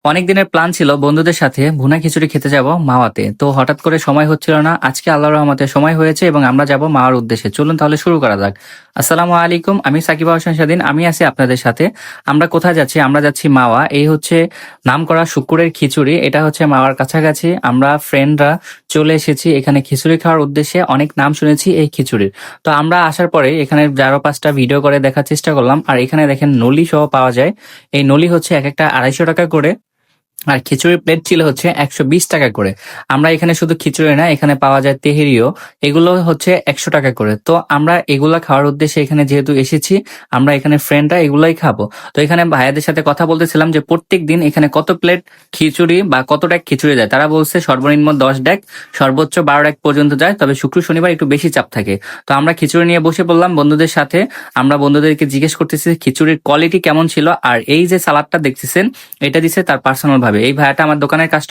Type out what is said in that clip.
অনেক দিনের প্ল্যান ছিল বন্ধুদের সাথে ভুনা খিচুড়ি খেতে যাব মাওয়াতে। তো হঠাৎ করে সময় হচ্ছিল না। আজকে আল্লাহর রহমতে সময় হয়েছে এবং আমরা যাব মাওয়ার উদ্দেশ্যে। চলুন তাহলে শুরু করা যাক। আসসালামু আলাইকুম, আমি সাকিব হোসেন স্বাধীন, আমি আছি আপনাদের সাথে। আমরা কোথায় যাচ্ছি? আমরা যাচ্ছি মাওয়া। এই হচ্ছে নামকরা শুক্কুরের খিচুড়ি। এটা হচ্ছে মাওয়ার কাছাকাছি। আমরা ফ্রেন্ডরা চলে এসেছি এখানে খিচুড়ি খাওয়ার উদ্দেশ্যে। অনেক নাম শুনেছি এই খিচুড়ির। তো আমরা আসার পরে এখানে 4-5টা ভিডিও করে দেখার চেষ্টা করলাম। আর এখানে দেখেন নলি সহ পাওয়া যায়। এই নলি হচ্ছে এক একটা 250 টাকা করে। আর খিচুড়ির প্লেট ছিল হচ্ছে 120 টাকা করে। আমরা এখানে শুধু খিচুড়ি না, এখানে পাওয়া যায় তেহেরিও। এগুলো হচ্ছে 100 টাকা করে। তো আমরা এগুলা খাওয়ার উদ্দেশ্যে এখানে যেহেতু এসেছি, আমরা এখানে ফ্রেন্ডরা এগুলাই খাবো। তো এখানে ভাইয়াদের সাথে কথা বলতেছিলাম যে প্রত্যেক দিন এখানে কত প্লেট খিচুড়ি বা কত ডেক খিচুড়ি যায়। তারা বলছে সর্বনিম্ন 10 ডেক, সর্বোচ্চ 12 ডেক পর্যন্ত যায়, তবে শুক্র শনিবার একটু বেশি চাপ থাকে। তো আমরা খিচুড়ি নিয়ে বসে পড়লাম বন্ধুদের সাথে। আমরা বন্ধুদেরকে জিজ্ঞেস করতেছি খিচুড়ির কোয়ালিটি কেমন ছিল। আর এই যে সালাদটা দেখতেছেন, এটা দিছে তার পার্সোনাল ভাবে। এই ভাইয়াটা আমার দোকানের কাস্টমার।